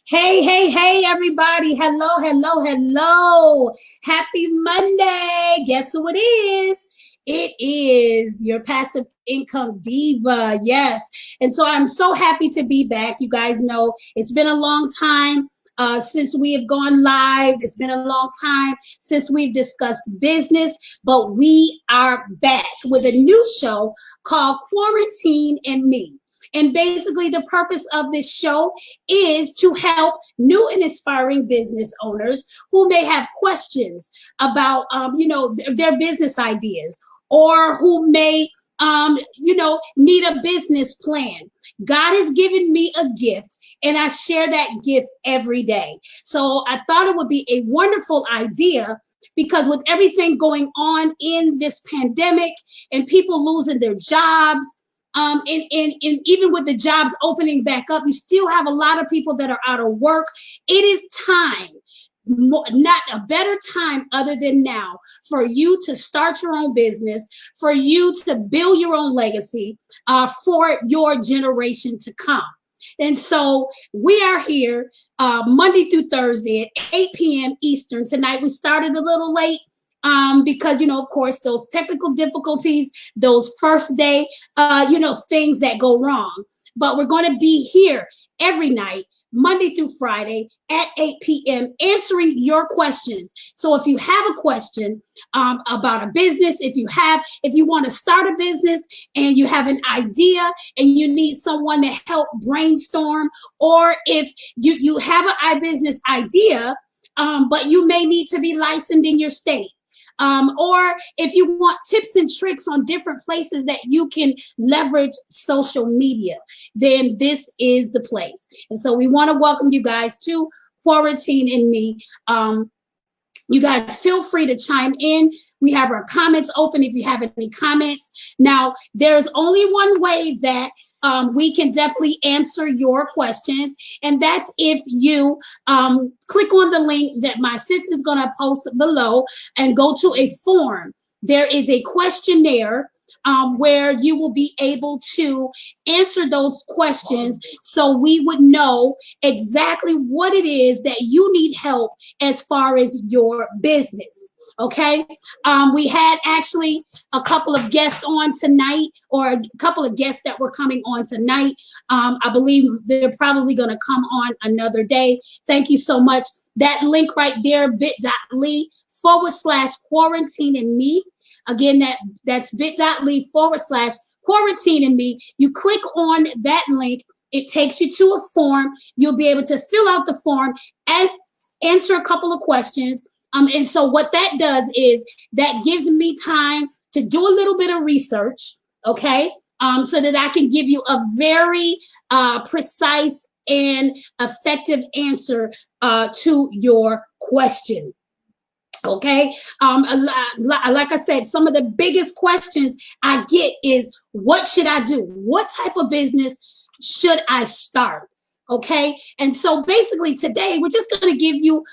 Hey, hey, hey, everybody. Hello, hello, hello. Happy Monday. Guess who it is? It is your passive income diva. Yes. And so I'm so happy to be back. You guys know it's been a long time since we have gone live. It's been a long time since we've discussed business, but we are back with a new show called Quarantine and Me. And basically, the purpose of this show is to help new and aspiring business owners who may have questions about, their business ideas, or who may, need a business plan. God has given me a gift, and I share that gift every day. So I thought it would be a wonderful idea because with everything going on in this pandemic and people losing their jobs, and even with the jobs opening back up, you still have a lot of people that are out of work. It is time, not a better time other than now, for you to start your own business, for you to build your own legacy for your generation to come. And so we are here Monday through Thursday at 8 p.m. Eastern. Tonight we started a little late because, of course, those technical difficulties, those first day, things that go wrong. But we're going to be here every night, Monday through Friday at 8 p.m. answering your questions. So if you have a question about a business, if you want to start a business and you have an idea and you need someone to help brainstorm, or if you have an iBusiness idea, but you may need to be licensed in your state. Or if you want tips and tricks on different places that you can leverage social media, then this is the place. And so we want to welcome you guys to Quarantine and Me. You guys feel free to chime in. We have our comments open if you have any comments. Now, there's only one way that we can definitely answer your questions, and that's if you click on the link that my sis is going to post below and go to a form. There is a questionnaire where you will be able to answer those questions so we would know exactly what it is that you need help as far as your business. Okay. We had actually a couple of guests on tonight, or a couple of guests that were coming on tonight. I believe they're probably going to come on another day. Thank you so much. That link right there, bit.ly/quarantine and me. Again, that's bit.ly/quarantine and me. You click on that link. It takes you to a form. You'll be able to fill out the form and answer a couple of questions. And so what that does is that gives me time to do a little bit of research, okay, so that I can give you a very precise and effective answer to your question. Okay. Like I said, some of the biggest questions I get is, what should I do? What type of business should I start? Okay. And so basically today we're just going to give you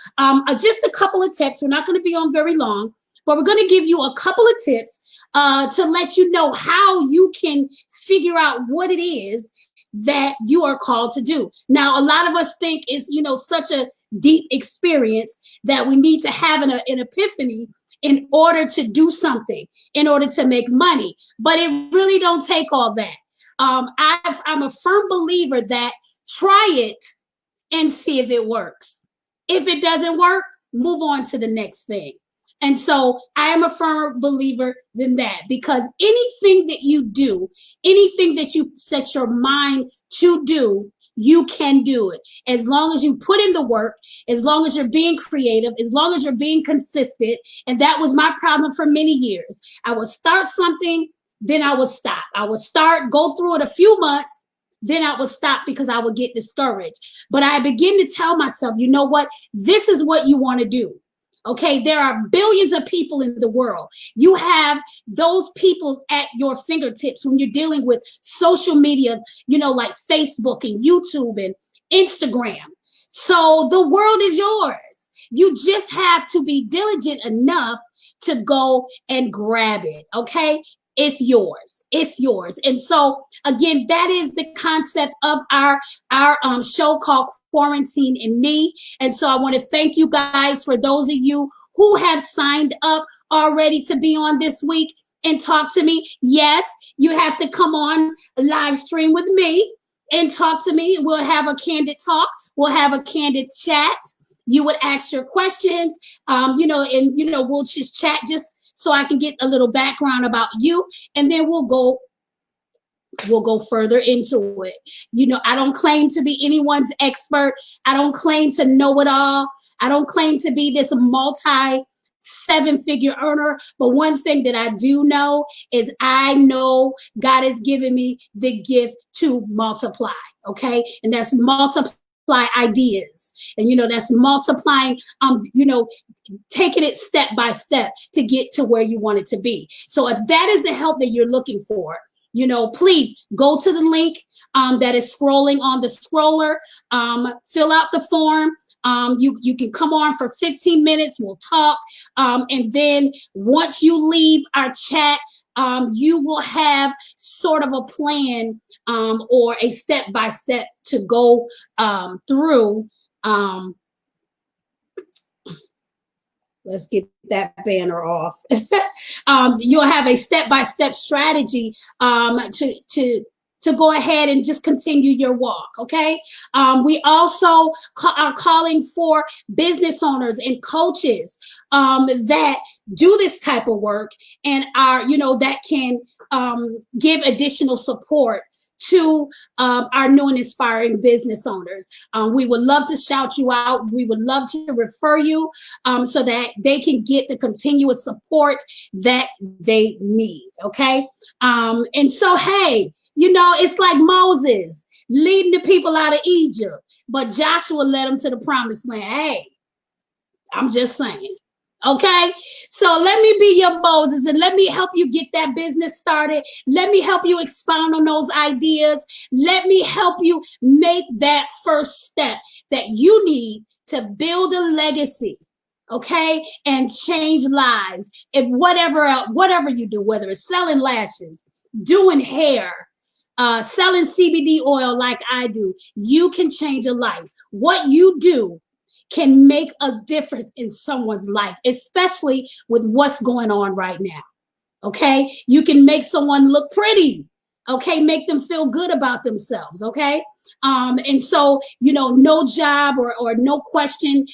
just a couple of tips. We're not going to be on very long, but we're going to give you a couple of tips to let you know how you can figure out what it is that you are called to do. Now, a lot of us think it's, such a deep experience that we need to have an epiphany in order to do something, in order to make money. But it really don't take all that. I'm a firm believer that try it and see if it works. If it doesn't work, move on to the next thing. And so I am a firm believer in that, because anything that you do, anything that you set your mind to do, you can do it. As long as you put in the work, as long as you're being creative, as long as you're being consistent. And that was my problem for many years. I would start something, then I would stop. I would start, go through it a few months, then I would stop because I would get discouraged. But I begin to tell myself, you know what? This is what you want to do. Okay, there are billions of people in the world. You have those people at your fingertips when you're dealing with social media, like Facebook and YouTube and Instagram. So the world is yours. You just have to be diligent enough to go and grab it. Okay, it's yours. It's yours. And so again, that is the concept of our show called Quarantine and Me. And so I want to thank you guys for those of you who have signed up already to be on this week and talk to me. Yes, you have to come on live stream with me and talk to me. We'll have a candid talk. We'll have a candid chat. You would ask your questions, and we'll just chat just so I can get a little background about you, and then we'll go further into it. I don't claim to be anyone's expert. I don't claim to know it all. I don't claim to be this multi-seven-figure earner. But one thing that I do know is I know God has given me the gift to multiply. Okay. And that's multiply ideas. And, that's multiplying, taking it step by step to get to where you want it to be. So if that is the help that you're looking for, please go to the link that is scrolling on the scroller, fill out the form. You can come on for 15 minutes. We'll talk. And then once you leave our chat, you will have sort of a plan or a step-by-step to go through. Let's get that banner off. You'll have a step-by-step strategy to go ahead and just continue your walk, okay? We also are calling for business owners and coaches that do this type of work and are, that can give additional support to our new and inspiring business owners. We would love to shout you out. We would love to refer you so that they can get the continuous support that they need, okay? And so, hey, it's like Moses leading the people out of Egypt, but Joshua led them to the promised land. Hey, I'm just saying. Okay, so let me be your Moses and let me help you get that business started. Let me help you expound on those ideas. Let me help you make that first step that you need to build a legacy, okay, and change lives. And whatever you do, whether it's selling lashes, doing hair, selling CBD oil like I do, you can change a life. What you do can make a difference in someone's life, especially with what's going on right now. Okay, you can make someone look pretty. Okay, make them feel good about themselves. Okay, and so no job or no question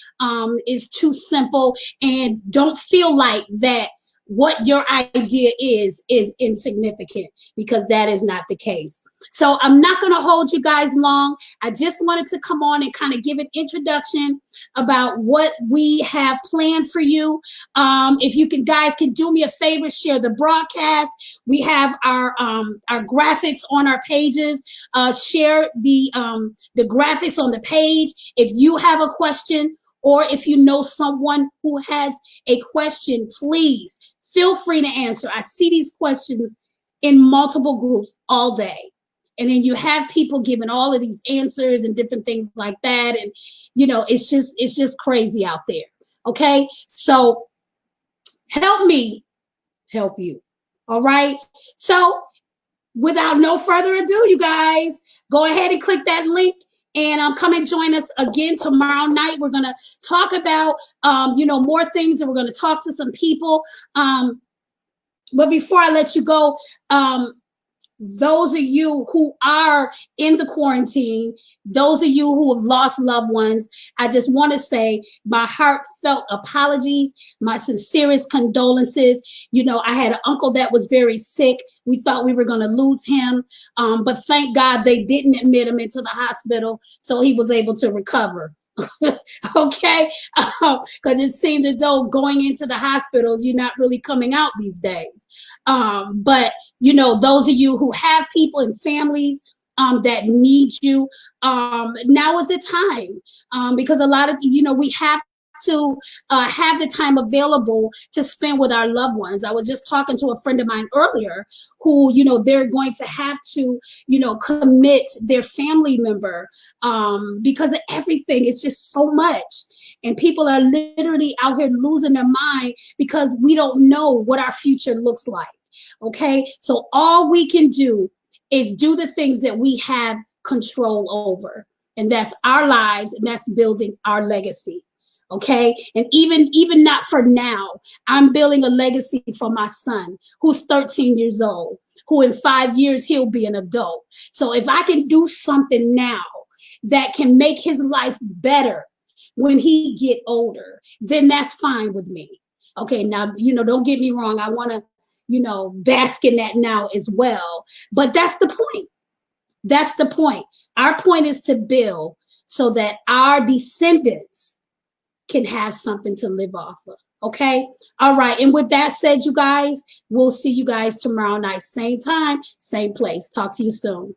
is too simple, and don't feel like that what your idea is insignificant, because that is not the case. So I'm not going to hold you guys long. I just wanted to come on and kind of give an introduction about what we have planned for you. If you guys can do me a favor, share the broadcast. We have our graphics on our pages. Share the graphics on the page. If you have a question, or if you know someone who has a question, please feel free to answer. I see these questions in multiple groups all day. And then you have people giving all of these answers and different things like that. And, it's just crazy out there. Okay. So help me help you. All right. So without no further ado, you guys, go ahead and click that link and come and join us again tomorrow night. We're going to talk about, more things, and we're going to talk to some people. But before I let you go, those of you who are in the quarantine, those of you who have lost loved ones, I just want to say my heartfelt apologies, my sincerest condolences. I had an uncle that was very sick. We thought we were going to lose him, but thank God they didn't admit him into the hospital, so he was able to recover. Okay, because it seems as though going into the hospitals, you're not really coming out these days. But those of you who have people and families that need you, now is the time, because a lot of we have to have the time available to spend with our loved ones. I was just talking to a friend of mine earlier who, they're going to have to, commit their family member because of everything. It's just so much. And people are literally out here losing their mind because we don't know what our future looks like. Okay, so all we can do is do the things that we have control over, and that's our lives, and that's building our legacy. Okay, and even not for now, I'm building a legacy for my son who's 13 years old, who in 5 years he'll be an adult. So if I can do something now that can make his life better when he get older, then that's fine with me. Okay, now, don't get me wrong, I want to, bask in that now as well, but that's the point. That's the point. Our point is to build so that our descendants can have something to live off of. Okay. All right. And with that said, you guys, we'll see you guys tomorrow night, same time, same place. Talk to you soon.